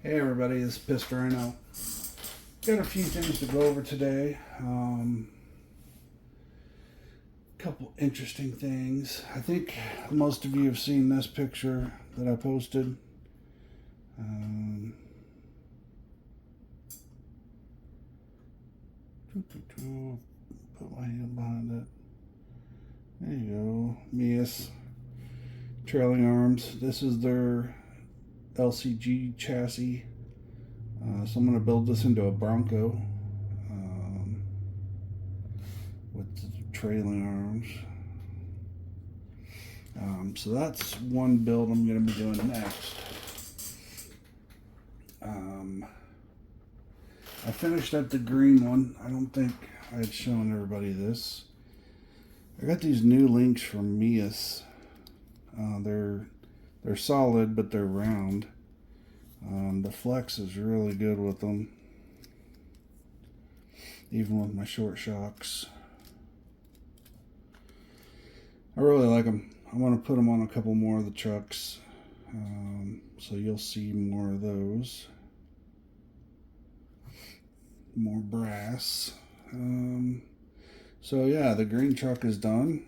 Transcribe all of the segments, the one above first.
Hey everybody, this is Pister. I know. Got a few things to go over today. Couple interesting things. I think most of you have seen this picture that I posted. Put my hand behind it. There you go. Mias trailing arms. This is their LCG chassis. So I'm going to build this into a Bronco with the trailing arms. So that's one build I'm going to be doing next. I finished up the green one. I don't think I had shown everybody this. I got these new links from Mias. They're solid, but they're round. The flex is really good with them, even with my short shocks. I really like them. I want to put them on a couple more of the trucks, so you'll see more of those. More brass. So yeah, the green truck is done.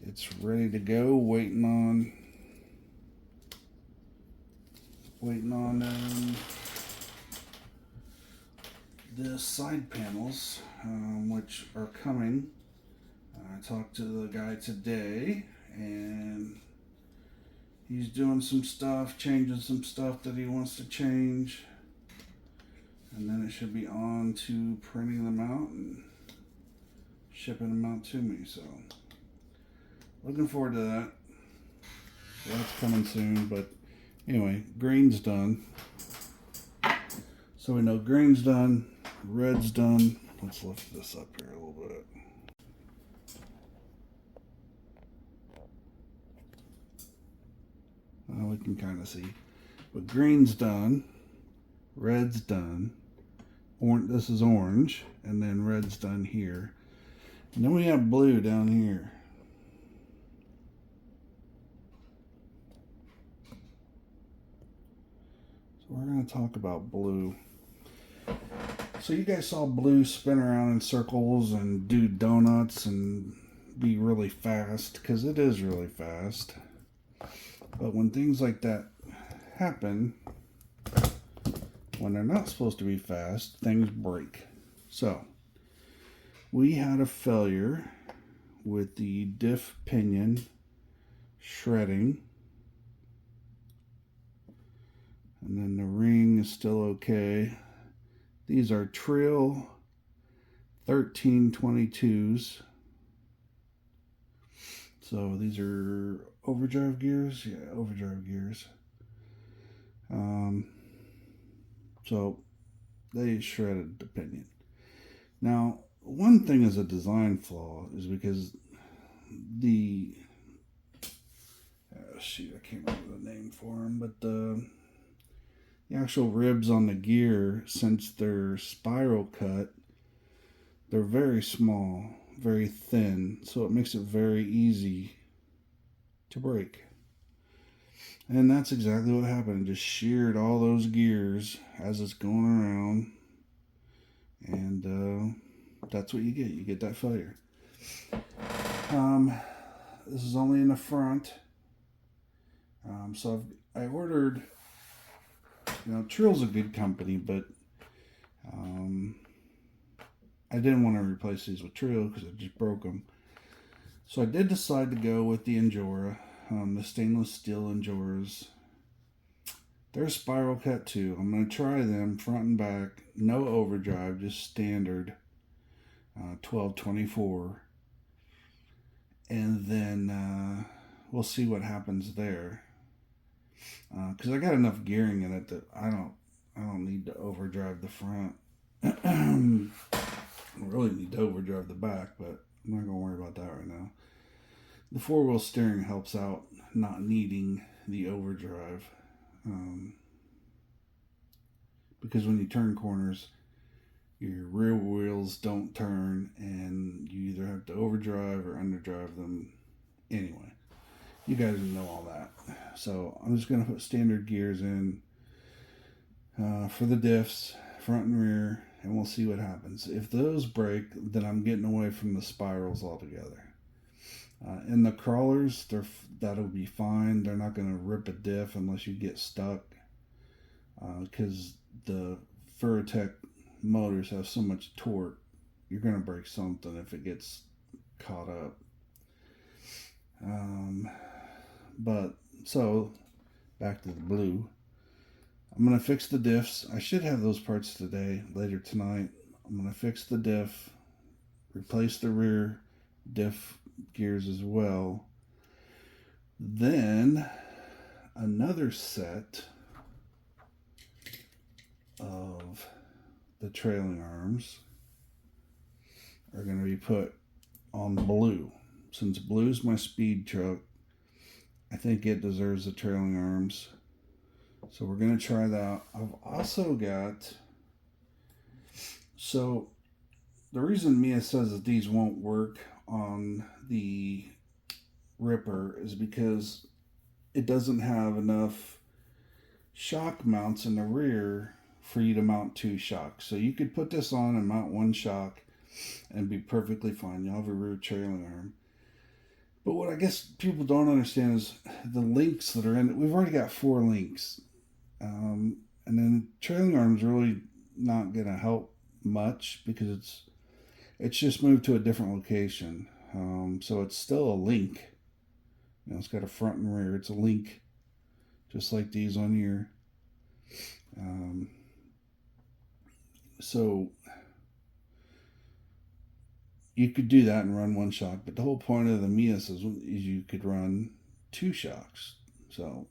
It's ready to go, waiting on the side panels, which are coming. I talked to the guy today, and he's doing some stuff, changing some stuff that he wants to change, and then it should be on to printing them out and shipping them out to me. So looking forward to that. So that's coming soon. But anyway, green's done. So we know green's done, red's done. Let's lift this up here a little bit. We can kind of see. But green's done, red's done, this is orange, and then red's done here. And then we have blue down here. So we're going to talk about blue. So you guys saw blue spin around in circles and do donuts and be really fast, because it is really fast. But when things like that happen, when they're not supposed to be fast, things break. So we had a failure with the diff pinion shredding, and then the ring is still okay. These are Treal 1322s. So these are overdrive gears. Yeah, overdrive gears. So they shredded the pinion. Now, one thing is a design flaw is because the shoot, I can't remember the name for them, but the actual ribs on the gear, since they're spiral cut, they're very small, very thin, so it makes it very easy to break. And that's exactly what happened. It just sheared all those gears as it's going around, and that's what you get. You get that failure. This is only in the front. So I ordered, Treal's a good company, but I didn't want to replace these with Treal because it just broke them. So I did decide to go with the Injora, the stainless steel Injoras. They're spiral cut too. I'm going to try them front and back, no overdrive, just standard 1224. And then we'll see what happens there. Because I got enough gearing in it that I don't need to overdrive the front. I really need to overdrive the back, but I'm not going to worry about that right now. The four-wheel steering helps out not needing the overdrive. Because when you turn corners, your rear wheels don't turn, and you either have to overdrive or underdrive them anyway. you guys know all that. So I'm just going to put standard gears in for the diffs, front and rear, and we'll see what happens. If those break, then I'm getting away from the spirals altogether. In the crawlers, that'll be fine. They're not going to rip a diff unless you get stuck, because the Furatech motors have so much torque, you're going to break something if it gets caught up. But so back to the blue. I'm going to fix the diffs. I should have those parts today, later tonight. I'm going to fix the diff, replace the rear diff gears as well. Then another set of the trailing arms are going to be put on blue. Since blue's my speed truck, I think it deserves the trailing arms. So we're going to try that. I've also got, so the reason Mia says that these won't work on the Ripper is because it doesn't have enough shock mounts in the rear for you to mount 2 shocks. So you could put this on and mount 1 shock and be perfectly fine. You'll have a rear trailing arm. But what I guess people don't understand is the links that are in it. We've already got 4 links. And then trailing arms really not going to help much because it's just moved to a different location. So it's still a link. You know, it's got a front and rear. It's a link, just like these on here. So you could do that and run 1 shock, but the whole point of the Mias is you could run 2 shocks. So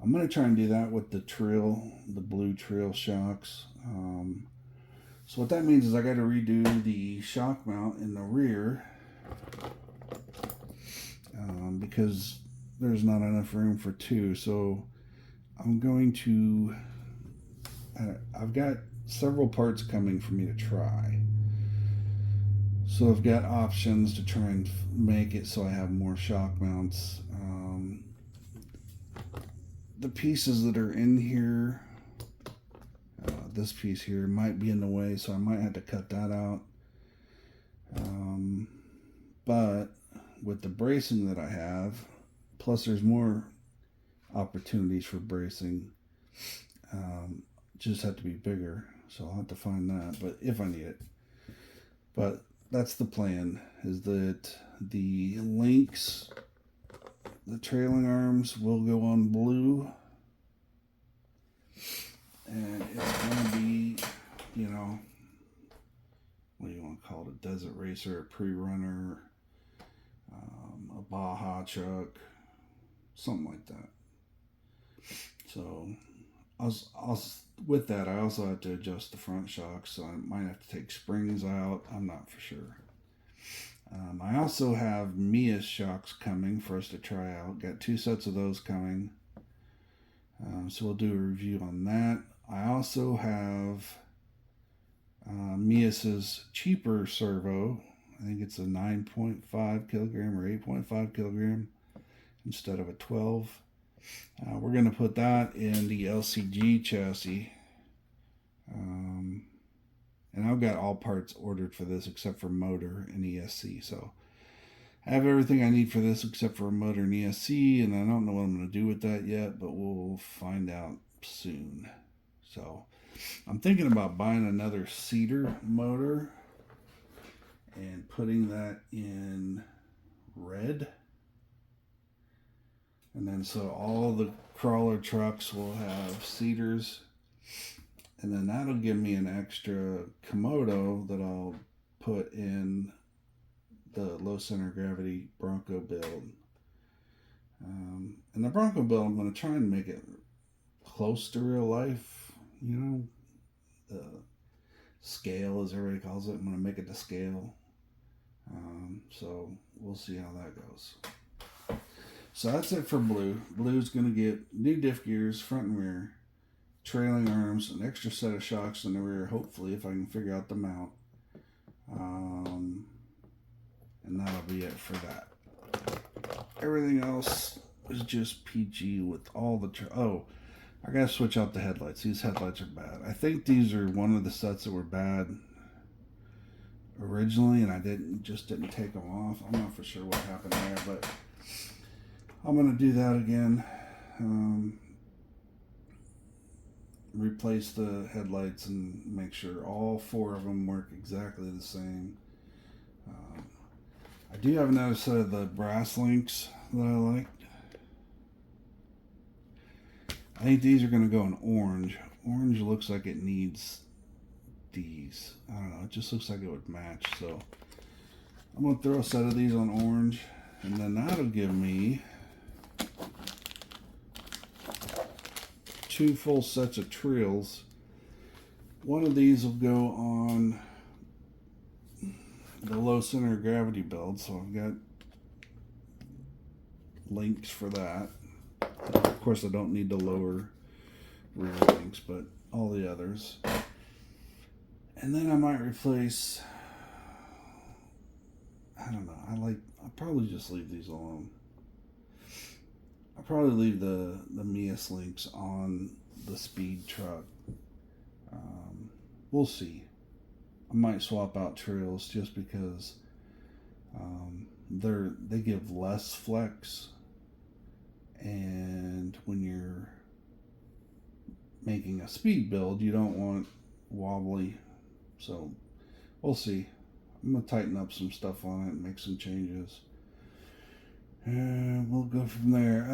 I'm going to try and do that with the Treal, the blue Treal shocks. So what that means is I got to redo the shock mount in the rear because there's not enough room for 2. So I'm going to, I've got several parts coming for me to try. So I've got options to try and make it so I have more shock mounts. The pieces that are in here, this piece here might be in the way, so I might have to cut that out. But with the bracing that I have, plus there's more opportunities for bracing, just have to be bigger. So I'll have to find that, but if I need it. But that's the plan, is that the links, the trailing arms will go on blue, and it's going to be, you know, what do you want to call it, a desert racer, a pre-runner, a Baja truck, something like that. So with that, I also have to adjust the front shocks, so I might have to take springs out. I'm not for sure. I also have Mia's shocks coming for us to try out. Got 2 sets of those coming. So we'll do a review on that. I also have Mia's cheaper servo. I think it's a 9.5 kilogram or 8.5 kilogram instead of a 12. We're going to put that in the LCG chassis. And I've got all parts ordered for this except for motor and ESC. So I have everything I need for this except for a motor and ESC, and I don't know what I'm going to do with that yet, but we'll find out soon. So I'm thinking about buying another cedar motor and putting that in red. And then so all the crawler trucks will have cedars. And then that'll give me an extra Komodo that I'll put in the low center gravity Bronco build. And the Bronco build, I'm going to try and make it close to real life. You know, the scale, as everybody calls it. I'm going to make it to scale. So we'll see how that goes. So that's it for blue. Blue's going to get new diff gears, front and rear, trailing arms, an extra set of shocks in the rear, hopefully, if I can figure out the mount. And that'll be it for that. everything else is just PG with all the... Oh, I gotta switch out the headlights. These headlights are bad. I think these are one of the sets that were bad originally, and I just didn't take them off. I'm not for sure what happened there, but I'm gonna do that again. Replace the headlights and make sure all 4 of them work exactly the same. I do have another set of the brass links that I like. I think these are going to go in orange. Orange looks like it needs these. I don't know, it just looks like it would match. So I'm going to throw a set of these on orange, and then that'll give me 2 full sets of Treals. One of these will go on the low center of gravity build, so I've got links for that. Of course, I don't need the lower rear links, but all the others. And then I might replace, I don't know, I'll probably just leave these alone. I'll probably leave the Mias links on the speed truck. We'll see. I might swap out Treals just because they give less flex, and when you're making a speed build, you don't want wobbly. So we'll see. I'm gonna tighten up some stuff on it and make some changes, and we'll go from there.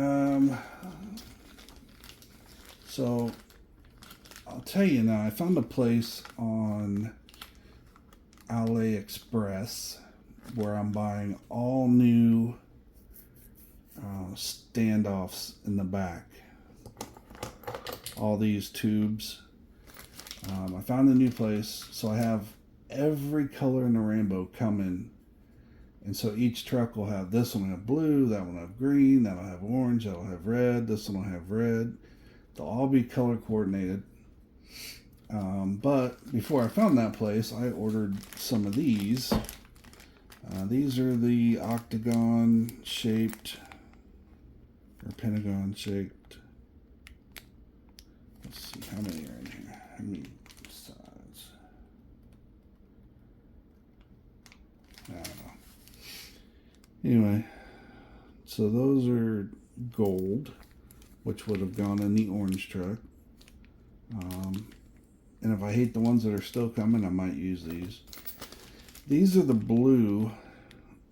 So I'll tell you now, I found a place on AliExpress where I'm buying all new standoffs in the back. All these tubes. I found a new place, so I have every color in the rainbow coming. And so each truck will have, this one will have blue, that one will have green, that'll have orange, that'll have red, this one will have red. They'll all be color coordinated. But before I found that place, I ordered some of these. These are the octagon shaped or pentagon shaped. Let's see how many are in here. How many sides? I don't know. Anyway, so those are gold, which would have gone in the orange truck. And if I hate the ones that are still coming, I might use these. These are the blue.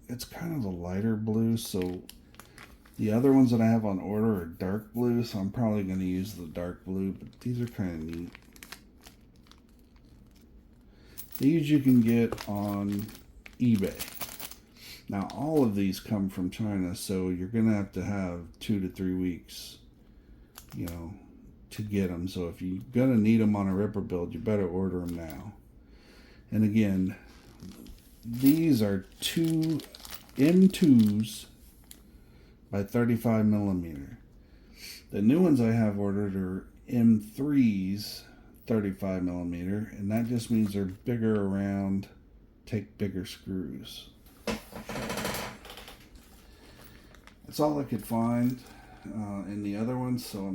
It's kind of a lighter blue, so the other ones that I have on order are dark blue, so I'm probably going to use the dark blue, but these are kind of neat. These you can get on eBay. Now, all of these come from China, so you're going to have 2 to 3 weeks, you know, to get them. So if you're going to need them on a ripper build, you better order them now. And again, these are 2 M2s by 35 millimeter. The new ones I have ordered are M3s 35 millimeter, and that just means they're bigger around, take bigger screws. That's all I could find in the other ones, so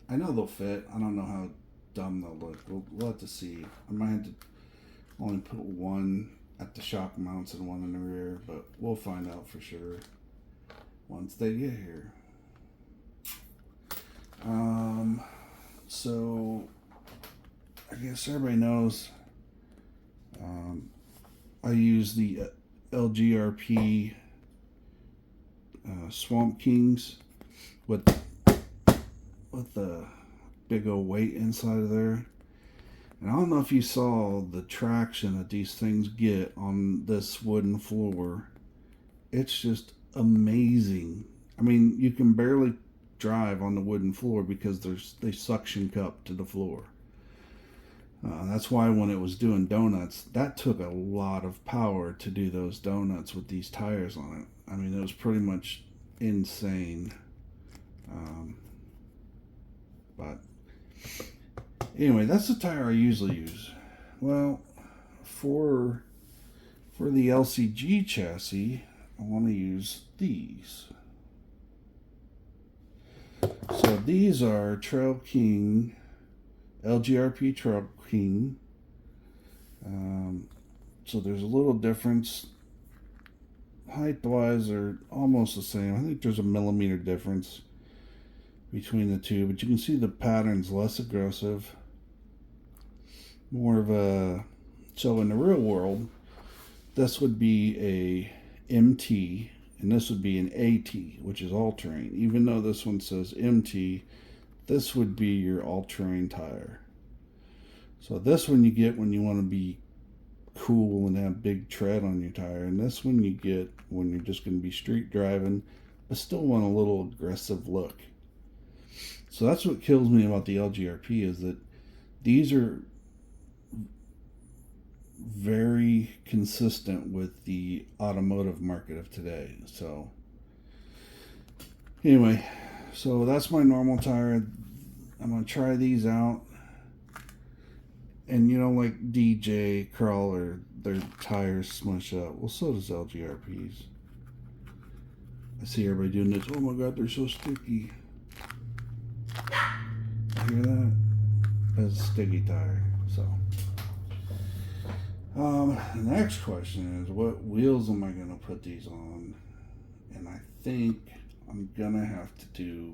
I know they'll fit. I don't know how dumb they'll look. We'll have to see. I might have to only put one at the shock mounts and one in the rear, but we'll find out for sure once they get here. So I guess everybody knows I use the LGRP Swamp Kings with the big old weight inside of there. And I don't know if you saw the traction that these things get on this wooden floor. It's just amazing. I mean, you can barely drive on the wooden floor because they suction cup to the floor. That's why when it was doing donuts, that took a lot of power to do those donuts with these tires on it. I mean, it was pretty much insane. But anyway, that's the tire I usually use. Well, for the LCG chassis, I want to use these. So these are Trail King, LGRP Trail King. So there's a little difference. Height-wise, they're almost the same. I think there's a millimeter difference between the two, but you can see the pattern's less aggressive. More of a... So in the real world, this would be a MT, and this would be an AT, which is all-terrain. Even though this one says MT, this would be your all-terrain tire. So this one you get when you want to be cool and have big tread on your tire, and this one you get when you're just going to be street driving but still want a little aggressive look. So that's what kills me about the LGRP, is that these are very consistent with the automotive market of today. So anyway, so that's my normal tire. I'm going to try these out. And you know, like DJ, Crawler, their tires smush up. Well, so does LGRPs. I see everybody doing this. Oh my God, they're so sticky. You hear that? That's a sticky tire. So, the next question is, what wheels am I going to put these on? And I think I'm going to have to do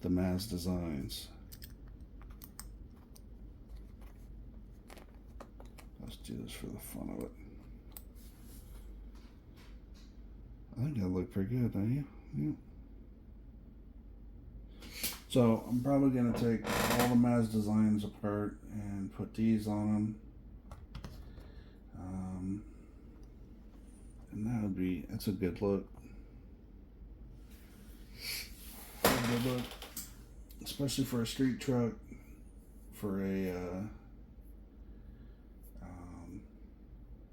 the Maz Designs. Let's do this for the fun of it. I think that looked pretty good, don't you? Yeah. So I'm probably going to take all the Maz Designs apart and put these on them. And that's a good look. Good look. Especially for a street truck, for a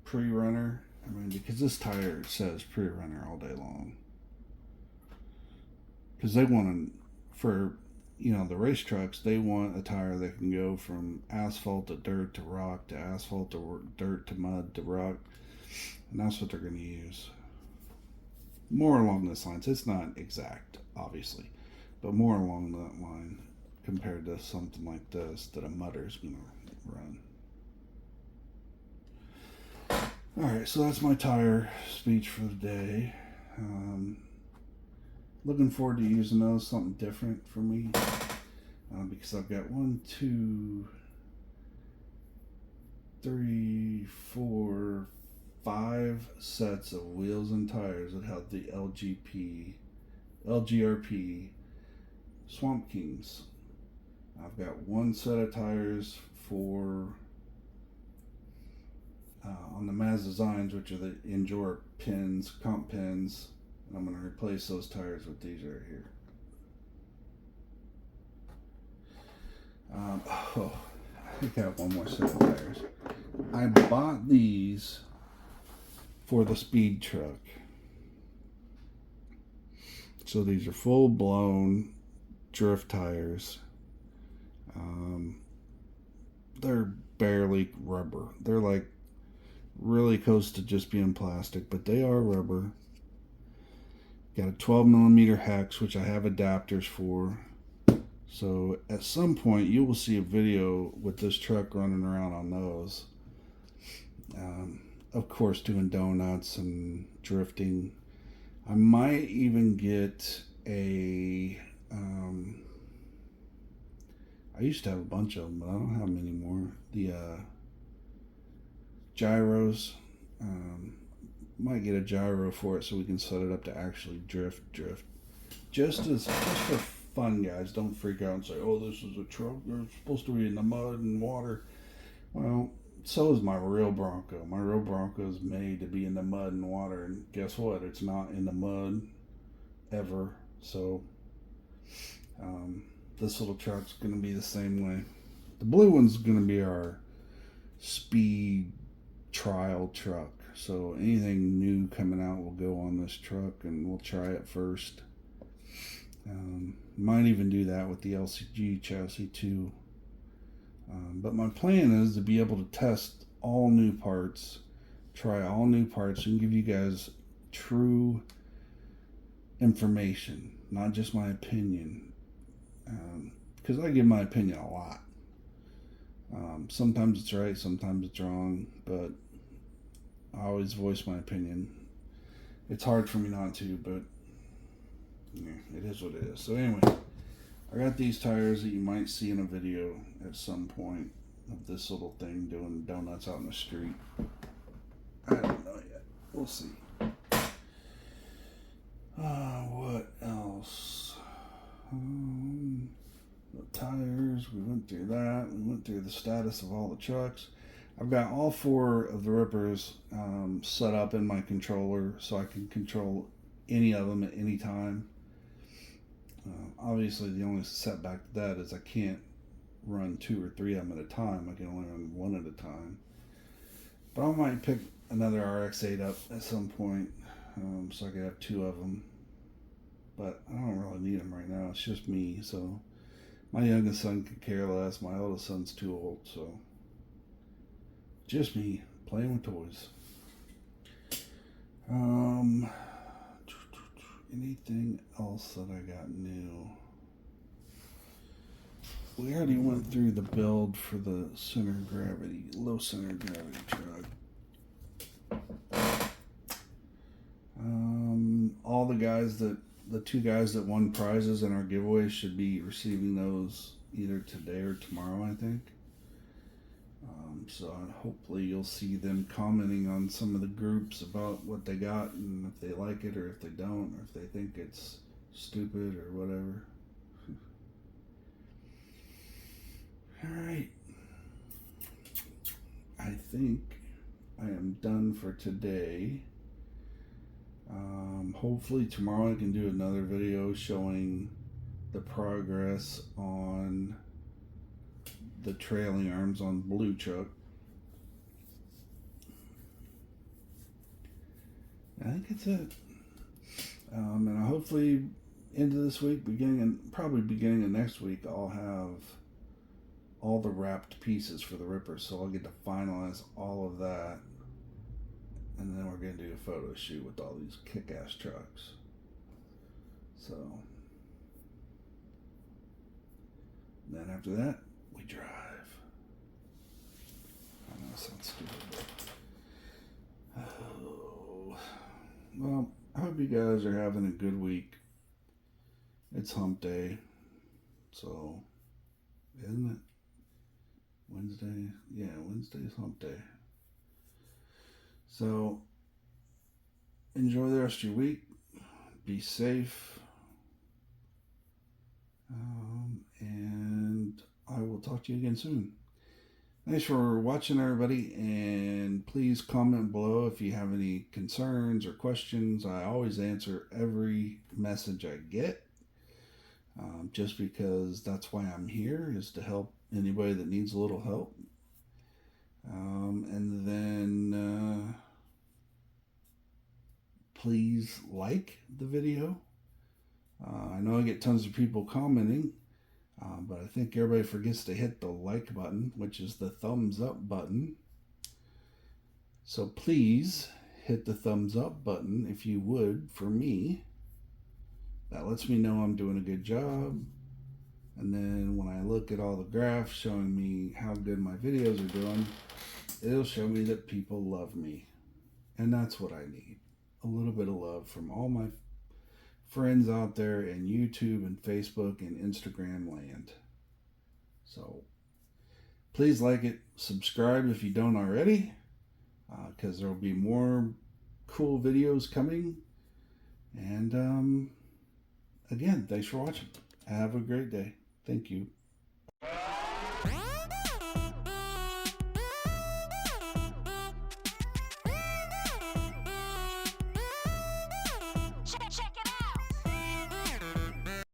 pre-runner. I mean, because this tire says pre-runner all day long. Because they want for the race trucks, they want a tire that can go from asphalt to dirt to rock to asphalt to dirt to mud to rock. And that's what they're going to use. More along this lines. It's not exact, obviously, but more along that line compared to something like this that a mudder is going to run. Alright, so that's my tire speech for the day. Looking forward to using those, something different for me. Because I've got 1, 2, 3, 4, 5 sets of wheels and tires that have the LGRP Swamp Kings. I've got 1 set of tires for on the Maz Designs, which are the Endure pins, comp pins, and I'm going to replace those tires with these right here. I got 1 more set of tires. I bought these for the speed truck. So these are full-blown drift tires. They're barely rubber. They're like really close to just being plastic, but they are rubber. Got a 12mm hex, which I have adapters for. So at some point you will see a video with this truck running around on those. Of course, doing donuts and drifting. I might even get a I used to have a bunch of them, but I don't have them anymore. The gyros. Might get a gyro for it so we can set it up to actually drift. Just for fun, guys. Don't freak out and say, "Oh, this is a truck. They're supposed to be in the mud and water." Well, so is my real Bronco. My real Bronco is made to be in the mud and water, and guess what? It's not in the mud ever. So this little truck's going to be the same way. The blue one's going to be our speed trial truck. So anything new coming out will go on this truck, and we'll try it first. Might even do that with the LCG chassis too. But my plan is to be able to test all new parts try all new parts and give you guys true information, not just my opinion. Because I give my opinion a lot. Sometimes it's right, sometimes it's wrong, but I always voice my opinion. It's hard for me not to, but yeah, it is what it is. So anyway, I got these tires that you might see in a video at some point of this little thing doing donuts out in the street. I don't know yet. We'll see. What else? The tires, we went through that. We went through the status of all the trucks. I've got all 4 of the rippers set up in my controller so I can control any of them at any time. Obviously, the only setback to that is I can't run 2 or 3 of them at a time. I can only run 1 at a time. But I might pick another RX-8 up at some point so I could have 2 of them. But I don't really need them right now. It's just me. So my youngest son could care less. My oldest son's too old. So just me playing with toys. Anything else that I got new? We already went through the build for the low center gravity truck. All the 2 guys that won prizes in our giveaway should be receiving those either today or tomorrow, I think. So hopefully you'll see them commenting on some of the groups about what they got and if they like it or if they don't or if they think it's stupid or whatever. Alright. I think I am done for today. Hopefully tomorrow I can do another video showing the progress on the trailing arms on Blue Chuck. I think that's it. And hopefully into this week, probably beginning of next week, I'll have all the wrapped pieces for the Ripper, so I'll get to finalize all of that. And then we're going to do a photo shoot with all these kick-ass trucks. So, then after that, we drive. I know that sounds stupid, but... Oh. Well, I hope you guys are having a good week. It's hump day. So, isn't it? Wednesday? Yeah, Wednesday's hump day. So, enjoy the rest of your week. Be safe. And I will talk to you again soon. Thanks for watching, everybody. And please comment below if you have any concerns or questions. I always answer every message I get. Just because that's why I'm here, is to help anybody that needs a little help. And then please like the video. I know I get tons of people commenting, but I think everybody forgets to hit the like button, which is the thumbs up button. So please hit the thumbs up button if you would, for me. That lets me know I'm doing a good job. And then when I look at all the graphs showing me how good my videos are doing, it'll show me that people love me. And that's what I need. A little bit of love from all my friends out there in YouTube and Facebook and Instagram land. So please like it. Subscribe if you don't already, because there will be more cool videos coming. And again, thanks for watching. Have a great day. Thank you.